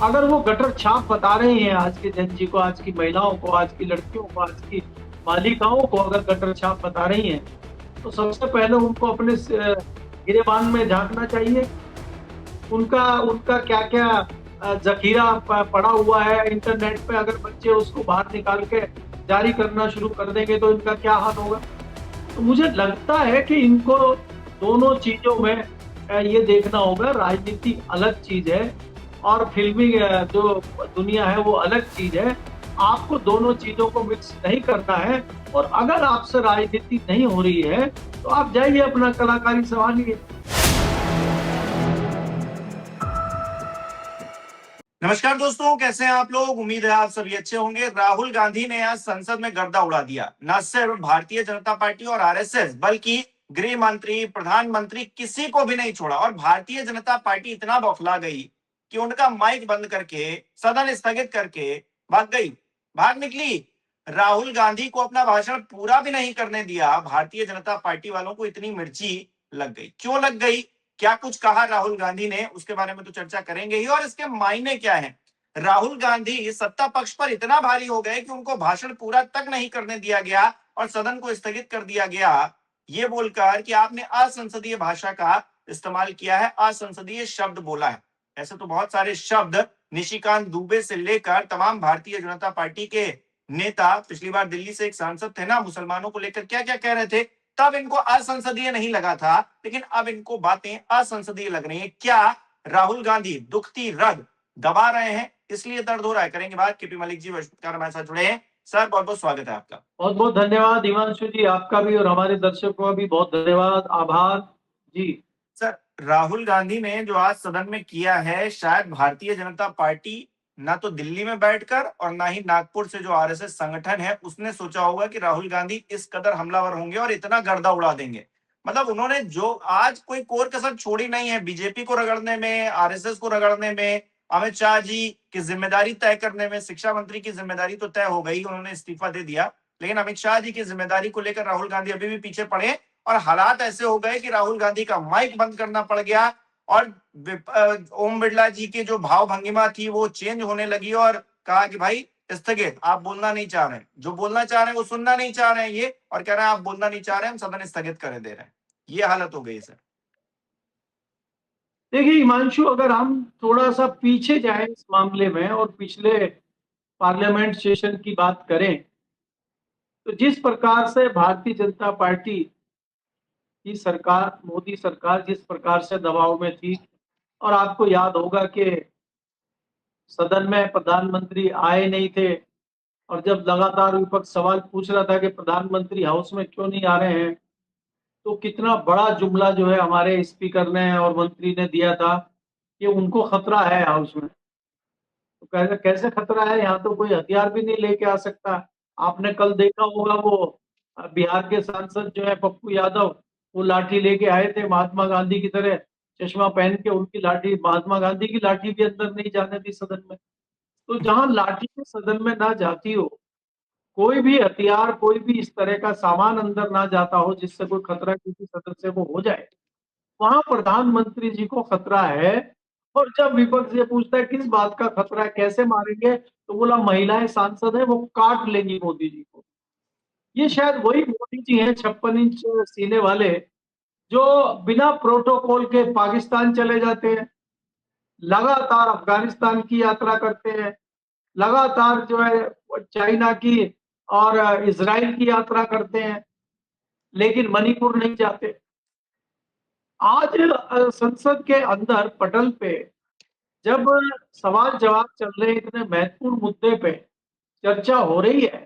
अगर वो गटर छाप बता रहे हैं आज के जन जी को, आज की महिलाओं को, आज की लड़कियों को, आज की बालिकाओं को अगर गटर छाप बता रही हैं, तो सबसे पहले उनको अपने गिरेबान में झांकना चाहिए। उनका उनका क्या क्या जखीरा पड़ा हुआ है इंटरनेट पे, अगर बच्चे उसको बाहर निकाल के जारी करना शुरू कर देंगे तो इनका क्या हाल होगा। तो मुझे लगता है कि इनको दोनों चीजों में ये देखना होगा, राजनीति अलग चीज है और फिल्मी जो दुनिया है वो अलग चीज है। आपको दोनों चीजों को मिक्स नहीं करना है, और अगर आपसे राजनीति नहीं हो रही है तो आप जाइए अपना कलाकारी संभालिए। नमस्कार दोस्तों, कैसे हैं आप लोग। उम्मीद है आप सभी अच्छे होंगे। राहुल गांधी ने आज संसद में गर्दा उड़ा दिया। न सिर्फ भारतीय जनता पार्टी और आरएसएस, बल्कि गृह मंत्री, प्रधानमंत्री, किसी को भी नहीं छोड़ा। और भारतीय जनता पार्टी इतना बौखला गई कि उनका माइक बंद करके, सदन स्थगित करके भाग गई, भाग निकली। राहुल गांधी को अपना भाषण पूरा भी नहीं करने दिया। भारतीय जनता पार्टी वालों को इतनी मिर्ची लग गई। क्यों लग गई, क्या कुछ कहा राहुल गांधी ने, उसके बारे में तो चर्चा करेंगे ही। और इसके मायने क्या है। राहुल गांधी सत्ता पक्ष पर इतना भारी हो गए कि उनको भाषण पूरा तक नहीं करने दिया गया और सदन को स्थगित कर दिया गया, ये बोलकर कि आपने असंसदीय भाषा का इस्तेमाल किया है, असंसदीय शब्द बोला है। ऐसे तो बहुत सारे शब्द निशिकांत दुबे से लेकर तमाम भारतीय जनता पार्टी के नेता, पिछली बार दिल्ली से एक सांसद थे ना, मुसलमानों को लेकर क्या क्या कह रहे थे, तब इनको असंसदीय नहीं लगा था, लेकिन अब इनको बातें असंसदीय लग रही हैं। क्या राहुल गांधी दुखती रग दबा रहे हैं, इसलिए दर्द हो रहा है। करेंगे बात। केपी मलिक जी वरिष्ठकार हमारे साथ जुड़े हैं। सर, बहुत बहुत स्वागत है आपका। बहुत बहुत धन्यवाद हिमांशु जी, आपका भी और हमारे दर्शकों का भी बहुत धन्यवाद, आभार जी। सर, राहुल गांधी ने जो आज सदन में किया है, शायद भारतीय जनता पार्टी ना तो दिल्ली में बैठकर और ना ही नागपुर से जो आरएसएस संगठन है उसने सोचा होगा कि राहुल गांधी इस कदर हमलावर होंगे और इतना गर्दा उड़ा देंगे। मतलब उन्होंने जो आज कोई कोर कसर छोड़ी नहीं है, बीजेपी को रगड़ने में, आरएसएस को रगड़ने में, अमित शाह जी की जिम्मेदारी तय करने में। शिक्षा मंत्री की जिम्मेदारी तो तय हो गई, उन्होंने इस्तीफा दे दिया, लेकिन अमित शाह जी की जिम्मेदारी को लेकर राहुल गांधी अभी भी पीछे पड़े। और हालात ऐसे हो गए कि राहुल गांधी का माइक बंद करना पड़ गया और ओम बिरला जी की जो भाव भंगिमा थी वो चेंज होने लगी और कहा कि भाई स्थगित, आप बोलना नहीं चाह रहे हैं, जो बोलना चाह रहे हैं वो सुनना नहीं चाह रहे हैं ये, और कह रहे हैं आप बोलना नहीं चाह रहे हैं, हम सदन स्थगित कर दे रहे हैं। ये हालत हो गई सर। देखिए हिमांशु, अगर हम थोड़ा सा पीछे जाएं इस मामले में और पिछले पार्लियामेंट सेशन की बात करें, तो जिस प्रकार से भारतीय जनता पार्टी की सरकार, मोदी सरकार जिस प्रकार से दबाव में थी, और आपको याद होगा कि सदन में प्रधानमंत्री आए नहीं थे, और जब लगातार विपक्ष सवाल पूछ रहा था कि प्रधानमंत्री हाउस में क्यों नहीं आ रहे हैं, तो कितना बड़ा जुमला जो है हमारे स्पीकर ने और मंत्री ने दिया था कि उनको खतरा है हाउस में। तो कैसे कैसे खतरा है, यहाँ तो कोई हथियार भी नहीं लेके आ सकता। आपने कल देखा होगा वो बिहार के सांसद जो है पप्पू यादव, वो लाठी लेके आए थे महात्मा गांधी की तरह, चश्मा पहन के। उनकी लाठी, महात्मा गांधी की लाठी भी अंदर नहीं जाने दी सदन में। तो जहां लाठी के सदन में ना जाती हो, कोई भी हथियार, कोई भी इस तरह का सामान अंदर ना जाता हो जिससे कोई खतरा किसी सदस्य को हो जाए, वहां प्रधानमंत्री जी को खतरा है। और जब विपक्ष ये पूछता है किस बात का खतरा है, कैसे मारेंगे, तो बोला महिलाएं सांसद है, वो काट लेंगी मोदी जी को। ये शायद वही मोदी जी हैं 56 इंच सीने वाले, जो बिना प्रोटोकॉल के पाकिस्तान चले जाते हैं, लगातार अफगानिस्तान की यात्रा करते हैं, लगातार जो है चाइना की और इसराइल की यात्रा करते हैं, लेकिन मणिपुर नहीं जाते। आज संसद के अंदर पटल पे जब सवाल जवाब चल रहे हैं, इतने महत्वपूर्ण मुद्दे पे चर्चा हो रही है,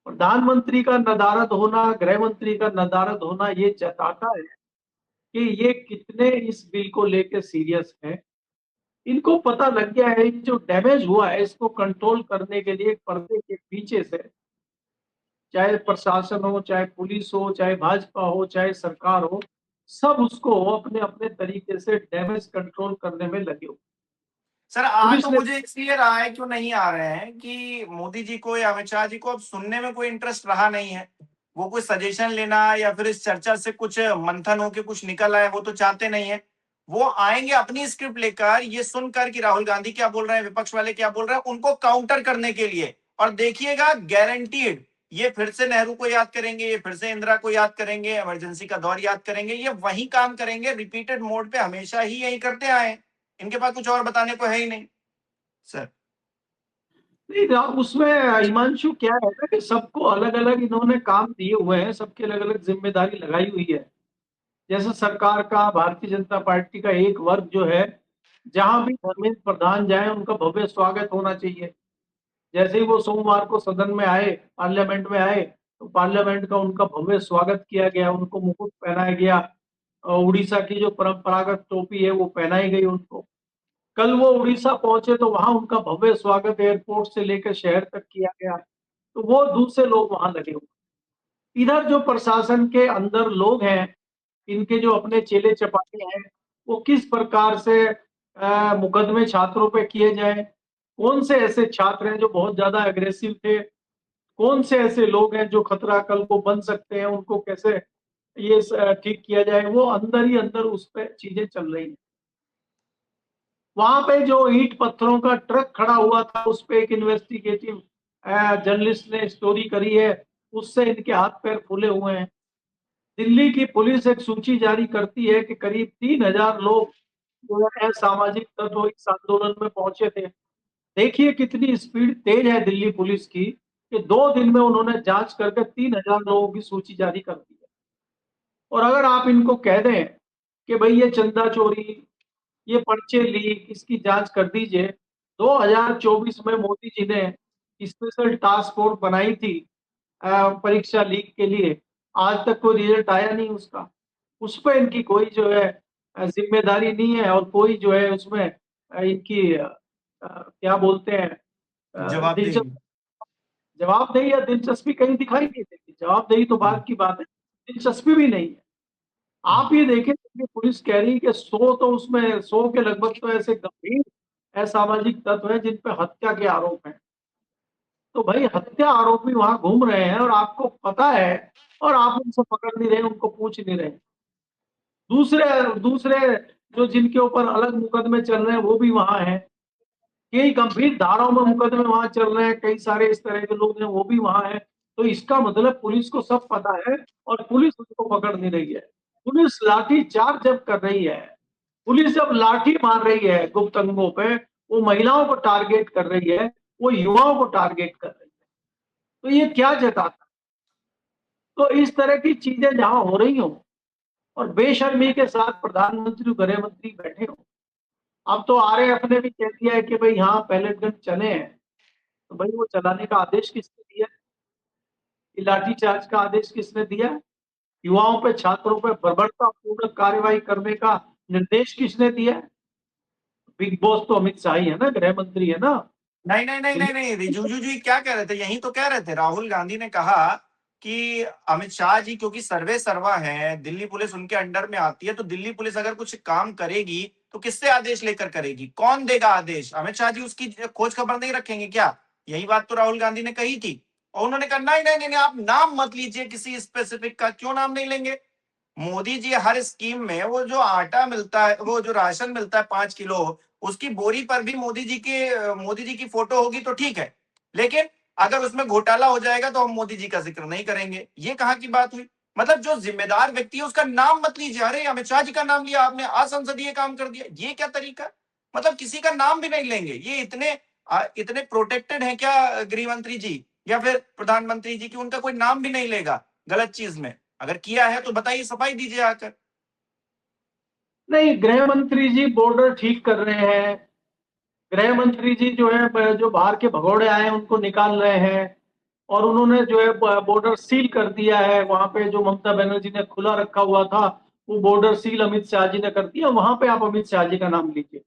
प्रधानमंत्री का नदारद होना, गृह मंत्री का नदारद होना, ये जताता है कि ये कितने इस बिल को लेके सीरियस है। इनको पता लग गया है कि जो डैमेज हुआ है इसको कंट्रोल करने के लिए पर्दे के पीछे से, चाहे प्रशासन हो, चाहे पुलिस हो, चाहे भाजपा हो, चाहे सरकार हो, सब उसको अपने अपने तरीके से डैमेज कंट्रोल करने में लगे हो। सर, आ पुलिस तो ने, मुझे इसलिए रहा है, क्यों नहीं आ रहे हैं कि मोदी जी को या अमित शाह जी को अब सुनने में कोई इंटरेस्ट रहा नहीं है। वो कोई सजेशन लेना या फिर इस चर्चा से कुछ मंथन होके कुछ निकल आए, वो तो चाहते नहीं है। वो आएंगे अपनी स्क्रिप्ट लेकर, ये सुनकर कि राहुल गांधी क्या बोल रहे हैं, विपक्ष वाले क्या बोल रहे हैं, उनको काउंटर करने के लिए। और देखिएगा गारंटीड ये फिर से नेहरू को याद करेंगे, ये फिर से इंदिरा को याद करेंगे, इमरजेंसी का दौर याद करेंगे, ये वही काम करेंगे रिपीटेड मोड पे, हमेशा ही यही करते आए। इनके पास कुछ और बताने को है ही नहीं सर। नहीं उसमें हिमांशु क्या है ना कि सबको अलग अलग इन्होंने काम दिए हुए हैं, सबकी अलग अलग जिम्मेदारी लगाई हुई है। जैसे सरकार का, भारतीय जनता पार्टी का एक वर्ग जो है, जहां भी धर्मेंद्र प्रधान जाए उनका भव्य स्वागत होना चाहिए। जैसे ही वो सोमवार को सदन में आए, पार्लियामेंट में आए, तो पार्लियामेंट का उनका भव्य स्वागत किया गया, उनको मुकुट पहनाया गया, उड़ीसा की जो परंपरागत टोपी है वो पहनाई गई उनको। कल वो उड़ीसा पहुंचे तो वहां उनका भव्य स्वागत एयरपोर्ट से लेकर शहर तक किया गया। तो वो दूसरे लोग वहां लगे हुए। इधर जो प्रशासन के अंदर लोग हैं, इनके जो अपने चेले चपाटे हैं, वो किस प्रकार से मुकदमे छात्रों पे किए जाए, कौन से ऐसे छात्र हैं जो बहुत ज्यादा एग्रेसिव थे, कौन से ऐसे लोग हैं जो खतरा कल को बन सकते हैं, उनको कैसे ये ठीक किया जाए, वो अंदर ही अंदर उस पर चीजें चल रही हैं। वहां पे जो ईंट पत्थरों का ट्रक खड़ा हुआ था, उस पे एक इन्वेस्टिगेटिव जर्नलिस्ट ने स्टोरी करी है, उससे इनके हाथ पैर फूले हुए हैं। दिल्ली की पुलिस एक सूची जारी करती है कि करीब 3,000 लोग जो है असामाजिक तत्व इस आंदोलन में पहुंचे थे। देखिए कितनी स्पीड तेज है दिल्ली पुलिस की कि 2 दिन में उन्होंने जांच करके 3,000 लोगों की सूची जारी कर दी है। और अगर आप इनको कह दें कि भाई ये चंदा चोरी, ये पर्चे लीक, इसकी जांच कर दीजिए। 2024 में मोदी जी ने स्पेशल टास्क फोर्स बनाई थी परीक्षा लीक के लिए, आज तक कोई रिजल्ट आया नहीं उसका। उस पर इनकी कोई जो है जिम्मेदारी नहीं है, और कोई जो है उसमें इनकी क्या बोलते हैं जवाबदेही। दिलचस्पी, जवाबदेही या दिलचस्पी कहीं दिखाई नहीं देती। जवाबदेही तो बात की बात है, दिलचस्पी भी नहीं है। आप ये देखें कि पुलिस कह रही है कि 100, तो उसमें 100 के लगभग तो ऐसे गंभीर असामाजिक तत्व हैं जिन पे हत्या के आरोप हैं। तो भाई हत्या आरोपी वहां घूम रहे हैं और आपको पता है, और आप उनसे पकड़ नहीं रहे, उनको पूछ नहीं रहे। दूसरे दूसरे जो जिनके ऊपर अलग मुकदमे चल रहे हैं वो भी वहां हैं, कई गंभीर धाराओं में मुकदमे वहां चल रहे हैं, कई सारे इस तरह के लोग हैं वो भी वहां हैं। तो इसका मतलब पुलिस को सब पता है और पुलिस उनको पकड़ नहीं रही है। पुलिस लाठी चार्ज जब कर रही है, पुलिस जब लाठी मार रही है गुप्त अंगों पे, वो महिलाओं को टारगेट कर रही है, वो युवाओं को टारगेट कर रही है। तो ये क्या जताता? तो इस तरह की चीजें जहां हो रही हो और बेशर्मी के साथ प्रधानमंत्री गृह मंत्री बैठे हो। अब तो आरएएफ ने भी कह दिया है कि भाई यहाँ पैलेट गन चले हैं। तो भाई वो चलाने का आदेश किसने दिया? ये लाठीचार्ज का आदेश किसने दिया? युवाओं पे, छात्रों पे बर्बरतापूर्ण कार्रवाई करने का निर्देश किसने दिया? बिग बॉस तो अमित शाह ही है ना, गृह मंत्री है ना। नहीं नहीं नहीं नहीं नहीं, रिजिजू जी क्या कह रहे थे, यही तो कह रहे थे, राहुल गांधी ने कहा कि अमित शाह जी क्योंकि सर्वे सर्वा है, दिल्ली पुलिस उनके अंडर में आती है, तो दिल्ली पुलिस अगर कुछ काम करेगी तो किससे आदेश लेकर करेगी, कौन देगा आदेश, अमित शाह जी उसकी खोज खबर नहीं रखेंगे क्या? यही बात तो राहुल गांधी ने कही थी। और उन्होंने कहा नहीं नहीं नहीं, आप नाम मत लीजिए किसी स्पेसिफिक का। क्यों नाम नहीं लेंगे? मोदी जी हर स्कीम में वो जो आटा मिलता है, वो जो राशन मिलता है 5 किलो, उसकी बोरी पर भी मोदी जी की फोटो होगी तो ठीक है, लेकिन अगर उसमें घोटाला हो जाएगा तो हम मोदी जी का जिक्र नहीं करेंगे। ये कहाँ की बात हुई? मतलब जो जिम्मेदार व्यक्ति है उसका नाम मत लीजिए। अरे अमित शाह जी का नाम लिया आपने, असंसदीय काम कर दिया, ये क्या तरीका? मतलब किसी का नाम भी नहीं लेंगे। ये इतने प्रोटेक्टेड हैं क्या गृह मंत्री जी या फिर प्रधानमंत्री जी की उनका कोई नाम भी नहीं लेगा गलत चीज में? अगर किया है तो बताइए, सफाई दीजिए आकर। नहीं, गृह मंत्री जी बॉर्डर ठीक कर रहे हैं। गृह मंत्री जी जो है, जो बाहर के भगोड़े आए हैं उनको निकाल रहे हैं। और उन्होंने जो है बॉर्डर सील कर दिया है। वहां पे जो ममता बनर्जी ने खुला रखा हुआ था, वो बॉर्डर सील अमित शाह जी ने कर दिया। वहां पे आप अमित शाह जी का नाम लीजिए,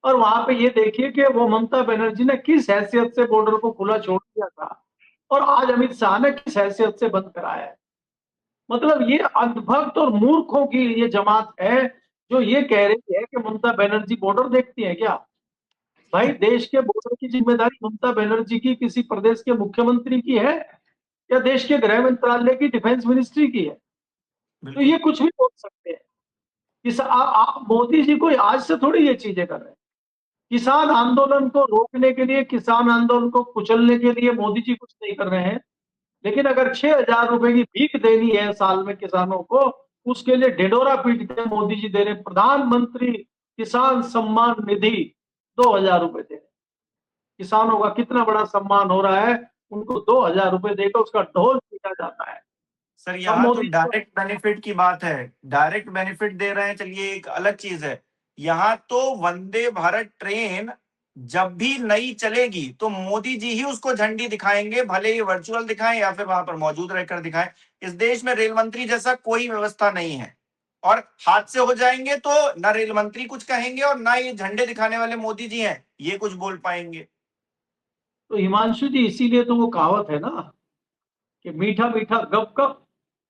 और वहां पे ये देखिए कि वो ममता बनर्जी ने किस हैसियत से बॉर्डर को खुला छोड़ दिया था, और आज अमित शाह ने किस हैसियत से बंद कराया है। मतलब ये अंधभक्त और मूर्खों की ये जमात है जो ये कह रही है कि ममता बनर्जी बॉर्डर देखती है क्या। भाई देश के बॉर्डर की जिम्मेदारी ममता बनर्जी की, किसी प्रदेश के मुख्यमंत्री की है, या देश के गृह मंत्रालय की, डिफेंस मिनिस्ट्री की है? तो बिल्कुल। ये कुछ भी बोल सकते हैं। मोदी जी कोई आज से थोड़ी ये चीजें कर रहे हैं। किसान आंदोलन को रोकने के लिए, किसान आंदोलन को कुचलने के लिए मोदी जी कुछ नहीं कर रहे हैं। लेकिन अगर 6,000 रुपए की भीख देनी है साल में किसानों को, उसके लिए ढिंढोरा पीटते हैं मोदी जी दे रहे हैं। प्रधानमंत्री किसान सम्मान निधि 2,000 रुपए दे रहे हैं। किसानों का कितना बड़ा सम्मान हो रहा है, उनको 2,000 रुपए देकर उसका ढोल पीटा जाता है। सर अब यहाँ तो मोदी जी डायरेक्ट बेनिफिट की बात है, डायरेक्ट बेनिफिट दे रहे हैं, चलिए एक अलग चीज है। यहाँ तो वंदे भारत ट्रेन जब भी नई चलेगी तो मोदी जी ही उसको झंडी दिखाएंगे, भले ही वर्चुअल दिखाएं या फिर वहां पर मौजूद रहकर दिखाएं। इस देश में रेल मंत्री जैसा कोई व्यवस्था नहीं है, और हादसे हो जाएंगे तो ना रेल मंत्री कुछ कहेंगे और ना ये झंडे दिखाने वाले मोदी जी हैं ये कुछ बोल पाएंगे। तो हिमांशु जी, इसीलिए तो वो कहावत है ना कि मीठा मीठा गप गप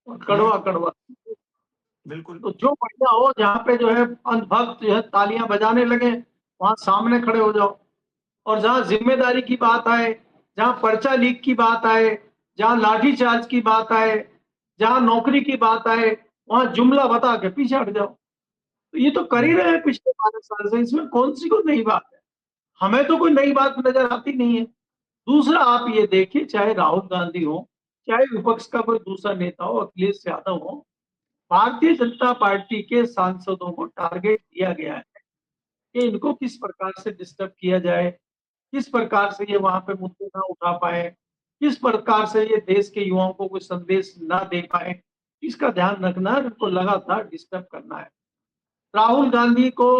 और कड़वा कड़वा। बिल्कुल। तो जो बढ़िया हो, जहाँ पे जो है अंधभक्त जो है तालियां बजाने लगे, वहां सामने खड़े हो जाओ। और जहां जिम्मेदारी की बात आए, जहां पर्चा लीक की बात आए, जहां लाठीचार्ज की बात आए, जहां नौकरी की बात आए, वहां जुमला बता के पीछे हट जाओ। तो ये तो कर ही रहे हैं पिछले 12 साल से, इसमें कौन सी कोई नई बात है? हमें तो कोई नई बात नजर आती नहीं है। दूसरा, आप ये देखिए, चाहे राहुल गांधी हो, चाहे विपक्ष का कोई दूसरा नेता हो, अखिलेश यादव हो, भारतीय जनता पार्टी के सांसदों को टारगेट दिया गया है कि इनको किस प्रकार से डिस्टर्ब किया जाए, किस प्रकार से ये वहां पे मुद्दे ना उठा पाए, किस प्रकार से ये देश के युवाओं को कोई संदेश ना दे पाए। इसका ध्यान रखना है, इनको लगातार डिस्टर्ब करना है। राहुल गांधी को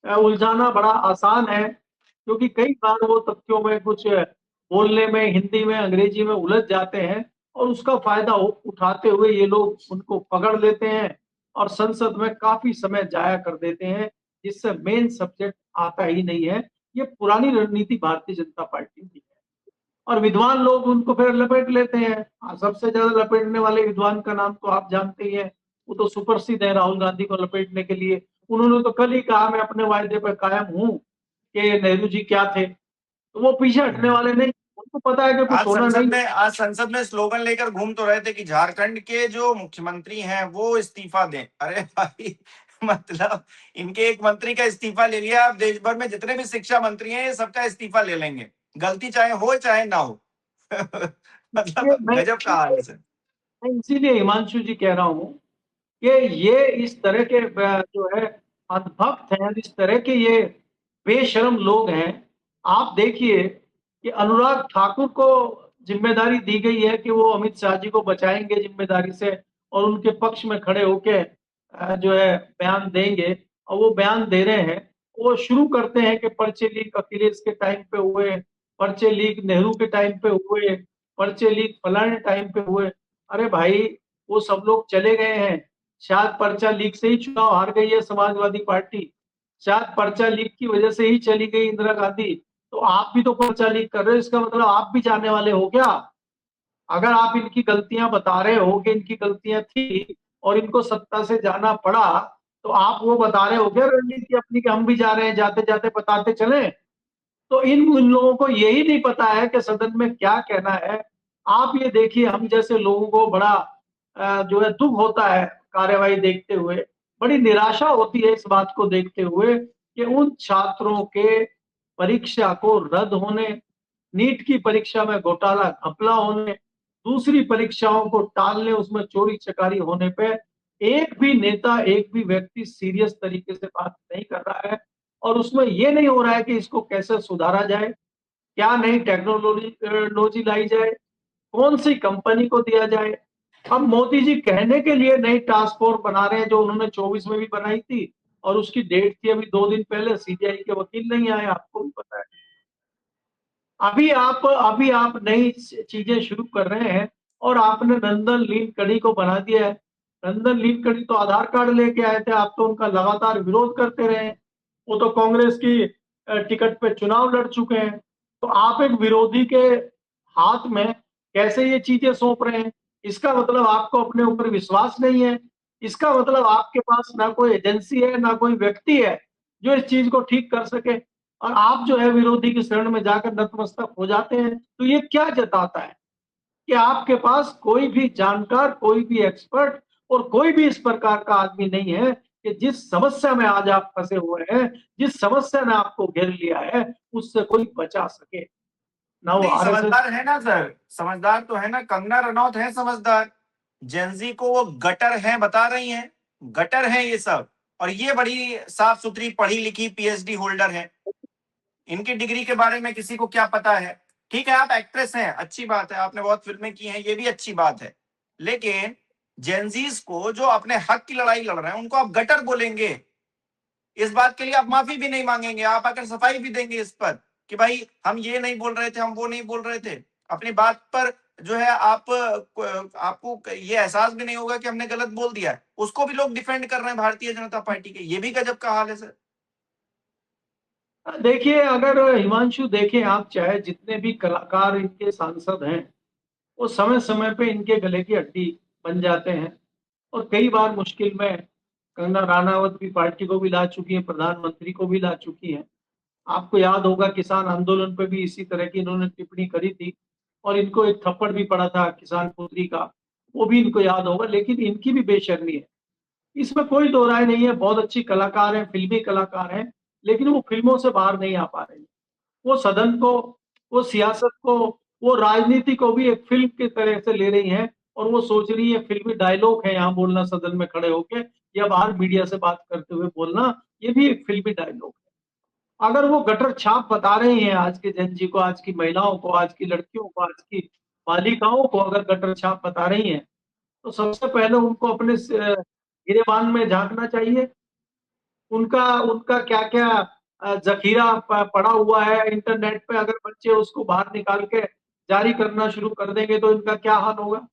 उलझाना बड़ा आसान है, क्योंकि कई बार वो तथ्यों में कुछ बोलने में, हिंदी में, अंग्रेजी में उलझ जाते हैं, और उसका फायदा उठाते हुए ये लोग उनको पकड़ लेते हैं और संसद में काफी समय जाया कर देते हैं, जिससे मेन सब्जेक्ट आता ही नहीं है। ये पुरानी रणनीति भारतीय जनता पार्टी की है, और विद्वान लोग उनको फिर लपेट लेते हैं। सबसे ज्यादा लपेटने वाले विद्वान का नाम तो आप जानते ही हैं, वो तो सुप्रसिद्ध है राहुल गांधी को लपेटने के लिए। उन्होंने तो कल ही कहा, मैं अपने वायदे पर कायम हूं, कि नेहरू जी क्या थे। तो वो पीछे हटने वाले नहीं, उनको पता है कि कुछ होना नहीं। आज संसद में स्लोगन लेकर घूम तो रहे थे कि झारखंड के जो मुख्यमंत्री हैं वो इस्तीफा दें। अरे भाई, मतलब इनके एक मंत्री का इस्तीफा ले लिया, अब देश भर में जितने भी शिक्षा मंत्री हैं ये सबका इस्तीफा ले लेंगे, गलती चाहे हो चाहे ना हो। मतलब मैं गजब का हाल है सर। मैं इसीलिए हिमांशु जी कह रहा हूँ कि ये इस तरह के जो है अंधभक्त हैं, इस तरह के ये बेशर्म लोग हैं। आप देखिए कि अनुराग ठाकुर को जिम्मेदारी दी गई है कि वो अमित शाह जी को बचाएंगे जिम्मेदारी से, और उनके पक्ष में खड़े होके जो है बयान देंगे, और वो बयान दे रहे हैं। वो शुरू करते हैं कि पर्चे लीक अखिलेश के टाइम पे हुए, पर्चे लीक नेहरू के टाइम पे हुए, पर्चे लीक फलाने टाइम पे हुए। अरे भाई, वो सब लोग चले गए हैं। शायद पर्चा लीक से ही चुनाव हार गई है समाजवादी पार्टी, शायद पर्चा लीक की वजह से ही चली गई इंदिरा गांधी। तो आप भी तो पर्चा लीक कर रहे हो, इसका मतलब आप भी जाने वाले हो क्या? अगर आप इनकी गलतियां बता रहे हो कि इनकी गलतियां थी और इनको सत्ता से जाना पड़ा, तो आप वो बता रहे हो क्या रणनीति अपनी कि हम भी जा रहे हैं, जाते जाते बताते चले? तो इन लोगों को यही नहीं पता है कि सदन में क्या कहना है। आप ये देखिए, हम जैसे लोगों को बड़ा जो है दुख होता है कार्यवाही देखते हुए, बड़ी निराशा होती है इस बात को देखते हुए कि उन छात्रों के परीक्षा को रद्द होने, नीट की परीक्षा में घोटाला घपला होने, दूसरी परीक्षाओं को टालने, उसमें चोरी चकारी होने पे एक भी नेता, एक भी व्यक्ति सीरियस तरीके से बात नहीं कर रहा है। और उसमें ये नहीं हो रहा है कि इसको कैसे सुधारा जाए, क्या नई टेक्नोलॉजी लाई जाए, कौन सी कंपनी को दिया जाए। अब मोदी जी कहने के लिए नई टास्क फोर्स बना रहे हैं, जो उन्होंने 24 में भी बनाई थी, और उसकी डेट थी अभी 2 दिन पहले। सीबीआई के वकील नहीं आए, आपको भी पता है। अभी आप नई चीजें शुरू कर रहे हैं, और आपने नंदन नीलकणी को बना दिया है। नंदन नीलकणी तो आधार कार्ड लेके आए थे, आप तो उनका लगातार विरोध करते रहे। वो तो कांग्रेस की टिकट पे चुनाव लड़ चुके हैं। तो आप एक विरोधी के हाथ में कैसे ये चीजें सौंप रहे हैं? इसका मतलब आपको अपने ऊपर विश्वास नहीं है। इसका मतलब आपके पास ना कोई एजेंसी है, ना कोई व्यक्ति है जो इस चीज को ठीक कर सके, और आप जो है विरोधी की शरण में जाकर नतमस्तक हो जाते हैं। तो ये क्या जताता है कि आपके पास कोई भी जानकार, कोई भी एक्सपर्ट और कोई भी इस प्रकार का आदमी नहीं है कि जिस समस्या में आज आप फंसे हुए हैं, जिस समस्या ने आपको घेर लिया है, उससे कोई बचा सके ना। वो नहीं, आरएसएस समझदार है ना सर, समझदार तो है ना, कंगना रनौत है समझदार। जेंजी को वो गटर है बता रही हैं, गटर है ये सब। और ये बड़ी साफ सुथरी पढ़ी लिखी पीएचडी होल्डर है, इनकी डिग्री के बारे में किसी को क्या पता है। ठीक है, आप एक्ट्रेस हैं, अच्छी बात है, आपने बहुत फिल्में की हैं, ये भी अच्छी बात है। लेकिन जेंजीज को जो अपने हक की लड़ाई लड़ रहे हैं उनको आप गटर बोलेंगे, इस बात के लिए आप माफी भी नहीं मांगेंगे, आप आकर सफाई भी देंगे इस पर कि भाई हम ये नहीं बोल रहे थे, हम वो नहीं बोल रहे थे। अपनी बात पर जो है आपको ये एहसास भी नहीं होगा कि हमने गलत बोल दिया है। उसको भी लोग डिफेंड कर रहे हैं भारतीय जनता पार्टी के, ये भी गजब का हाल है सर। देखिए, अगर हिमांशु देखें आप, चाहे जितने भी कलाकार इनके सांसद हैं, वो समय समय पे इनके गले की हड्डी बन जाते हैं और कई बार मुश्किल में कंगना राणावत भी पार्टी को भी ला चुकी है, प्रधानमंत्री को भी ला चुकी है। आपको याद होगा किसान आंदोलन पे भी इसी तरह की इन्होंने टिप्पणी करी थी और इनको एक थप्पड़ भी पड़ा था किसान पुत्री का, वो भी इनको याद होगा। लेकिन इनकी भी बेशर्मी है, इसमें कोई दो राय नहीं है। बहुत अच्छी कलाकार है, फिल्मी कलाकार है, लेकिन वो फिल्मों से बाहर नहीं आ पा रहे हैं। वो सदन को, वो सियासत को, वो राजनीति को भी एक फिल्म की तरह से ले रही हैं और वो सोच रही है फिल्मी डायलॉग है यहाँ बोलना, सदन में खड़े होके या बाहर मीडिया से बात करते हुए बोलना, ये भी एक फिल्मी डायलॉग है। अगर वो गटर छाप बता रही हैं आज के जनजी को, आज की महिलाओं को, आज की लड़कियों को, आज की बालिकाओं को अगर गटर छाप बता रही हैं, तो सबसे पहले उनको अपने गिरेबान में झांकना चाहिए। उनका उनका क्या क्या जखीरा पड़ा हुआ है इंटरनेट पे, अगर बच्चे उसको बाहर निकाल के जारी करना शुरू कर देंगे तो इनका क्या हाल होगा।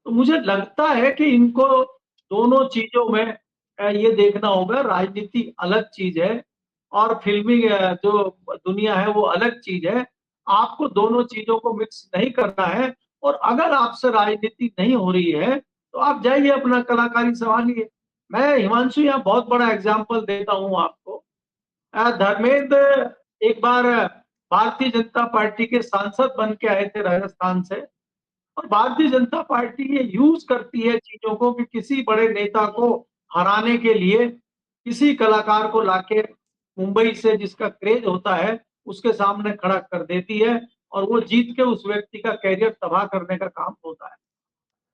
तो मुझे लगता है कि इनको दोनों चीजों में ये देखना होगा, राजनीति अलग चीज है और फिल्मी जो दुनिया है वो अलग चीज है। आपको दोनों चीजों को मिक्स नहीं करना है और अगर आपसे राजनीति नहीं हो रही है तो आप जाइए अपना कलाकारी संभालिए। मैं हिमांशु यहाँ बहुत बड़ा एग्जाम्पल देता हूँ आपको। धर्मेंद्र एक बार भारतीय जनता पार्टी के सांसद बन के आए थे राजस्थान से, और भारतीय जनता पार्टी ये यूज करती है चीजों को कि किसी बड़े नेता को हराने के लिए किसी कलाकार को लाके मुंबई से जिसका क्रेज होता है उसके सामने खड़ा कर देती है और वो जीत के उस व्यक्ति का कैरियर तबाह करने का काम होता है।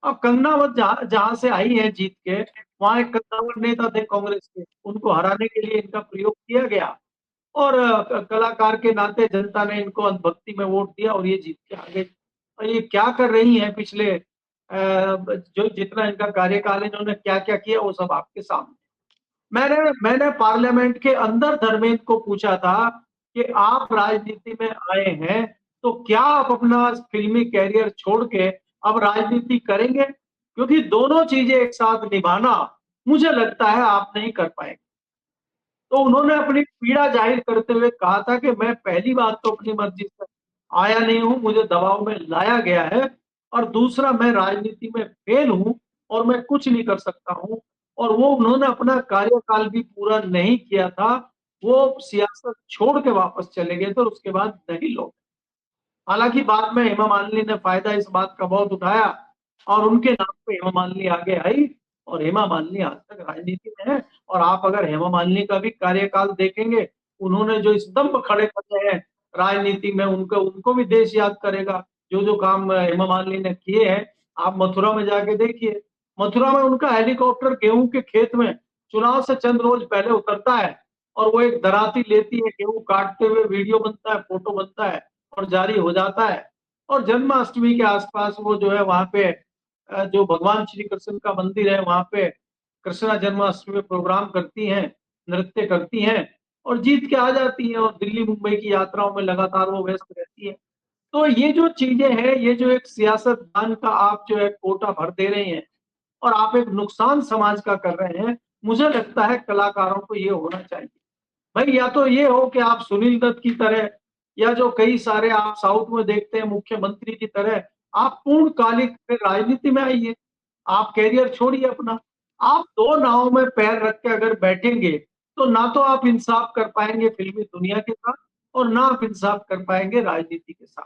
अब कंगनावत जहां से आई है जीत के, वहां एक कद्दावर नेता थे कांग्रेस के, उनको हराने के लिए इनका प्रयोग किया गया और कलाकार के नाते जनता ने इनको अंधभक्ति में वोट दिया और ये जीत के आ गए। और ये क्या कर रही हैं पिछले जो जितना इनका कार्यकाल है, इन्होंने क्या क्या किया वो सब आपके सामने। मैंने मैंने पार्लियामेंट के अंदर धर्मेंद्र को पूछा था कि आप राजनीति में आए हैं तो क्या आप अपना फिल्मी कैरियर छोड़ के अब राजनीति करेंगे, क्योंकि दोनों चीजें एक साथ निभाना मुझे लगता है आप नहीं कर पाएंगे। तो उन्होंने अपनी पीड़ा जाहिर करते हुए कहा था कि मैं पहली बात तो अपनी मर्जी से आया नहीं हूं, मुझे दबाव में लाया गया है, और दूसरा मैं राजनीति में फेल हूं और मैं कुछ नहीं कर सकता हूं। और वो उन्होंने अपना कार्यकाल भी पूरा नहीं किया था, वो सियासत छोड़ के वापस चले गए थे और उसके बाद नहीं लौटे। हालांकि बाद में हेमा मालिनी ने फायदा इस बात का बहुत उठाया और उनके नाम पे हेमा मालिनी आगे आई और हेमा मालिनी आज तक राजनीति में है। और आप अगर हेमा मालिनी का भी कार्यकाल देखेंगे, उन्होंने जो स्तंभ खड़े करे हैं राजनीति में, उनको उनको भी देश याद करेगा। जो जो काम हेमा मालिनी ने किए हैं, आप मथुरा में जाके देखिए। मथुरा में उनका हेलीकॉप्टर गेहूं के खेत में चुनाव से चंद रोज पहले उतरता है और वो एक दराती लेती है, गेहूं काटते हुए वीडियो बनता है, फोटो बनता है और जारी हो जाता है। और जन्माष्टमी के आसपास वो जो है वहां पे जो भगवान श्री कृष्ण का मंदिर है वहां पे कृष्णा जन्माष्टमी में प्रोग्राम करती हैं, नृत्य करती हैं और जीत के आ जाती हैं और दिल्ली मुंबई की यात्राओं में लगातार वो व्यस्त रहती है। तो ये जो चीजें हैं, ये जो एक सियासतदान का आप जो है कोटा भर दे रहे हैं और आप एक नुकसान समाज का कर रहे हैं, मुझे लगता है कलाकारों को ये होना चाहिए भाई, या तो ये हो कि आप सुनील दत्त की तरह या जो कई सारे आप साउथ में देखते हैं मुख्यमंत्री की तरह आप पूर्णकालिक राजनीति में आइए, आप कैरियर छोड़िए अपना। आप दो नावों में पैर रख के अगर बैठेंगे तो ना तो आप इंसाफ कर पाएंगे फिल्मी दुनिया के साथ और ना आप इंसाफ कर पाएंगे राजनीति के साथ।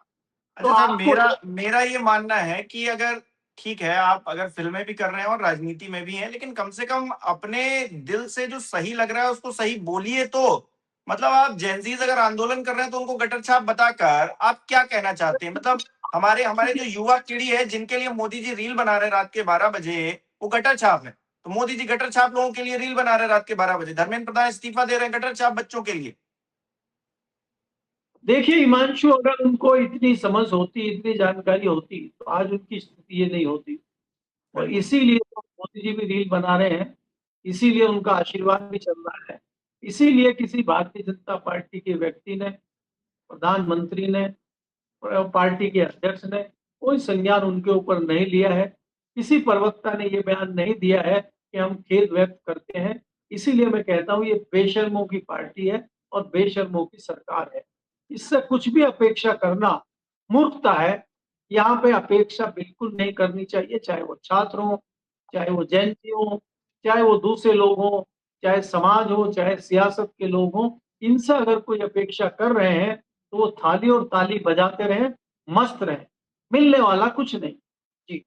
तो अच्छा सर, आपको मेरा मेरा ये मानना है कि अगर ठीक है, आप अगर फिल्में भी कर रहे हैं और राजनीति में भी हैं, लेकिन कम से कम अपने दिल से जो सही लग रहा है उसको सही बोलिए तो। मतलब आप जेनजीज अगर आंदोलन कर रहे हैं तो उनको गटर छाप बताकर आप क्या कहना चाहते हैं? मतलब हमारे हमारे जो युवा पीढ़ी है जिनके लिए मोदी जी रील बना रहे हैं रात के 12 बजे, वो गटर छाप है। तो मोदी जी गटर छाप लोगों के लिए रील बना रहे हैं रात के 12 बजे। धर्मेंद्र प्रधान इस्तीफा दे रहे हैं गटर छाप बच्चों के लिए। देखिए हिमांशु, अगर उनको इतनी समझ होती, इतनी जानकारी होती, तो आज उनकी स्थिति ये नहीं होती। और इसीलिए तो मोदी जी भी रील बना रहे हैं, इसीलिए उनका आशीर्वाद भी चल रहा है। इसीलिए किसी भारतीय जनता पार्टी के व्यक्ति ने, प्रधानमंत्री ने, पार्टी के अध्यक्ष ने कोई संज्ञान उनके ऊपर नहीं लिया है। किसी प्रवक्ता ने ये बयान नहीं दिया है कि हम खेद व्यक्त करते हैं। इसीलिए मैं कहता हूँ ये बेशर्मों की पार्टी है और बेशर्मों की सरकार है। इससे कुछ भी अपेक्षा करना मूर्खता है। यहाँ पे अपेक्षा बिल्कुल नहीं करनी चाहिए, चाहे वो छात्र हो, चाहे वो जैनजी हो, चाहे वो दूसरे लोग हो, चाहे समाज हो, चाहे सियासत के लोग हो। इनसे अगर कोई अपेक्षा कर रहे हैं तो वो थाली और ताली बजाते रहें, मस्त रहें, मिलने वाला कुछ नहीं। जी,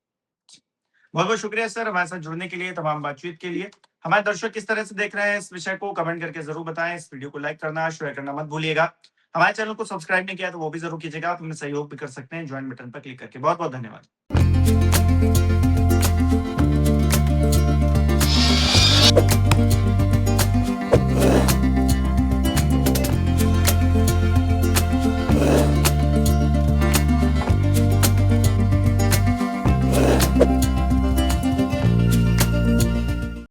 बहुत बहुत शुक्रिया सर हमारे साथ जुड़ने के लिए, तमाम बातचीत के लिए। हमारे दर्शक किस तरह से देख रहे हैं इस विषय को कमेंट करके जरूर बताएं। इस वीडियो को लाइक करना, शेयर करना मत भूलिएगा। हमारे चैनल को सब्सक्राइब नहीं किया तो वो भी जरूर कीजिएगा। आप हमें सहयोग भी कर सकते हैं ज्वाइन बटन पर क्लिक करके। बहुत बहुत धन्यवाद।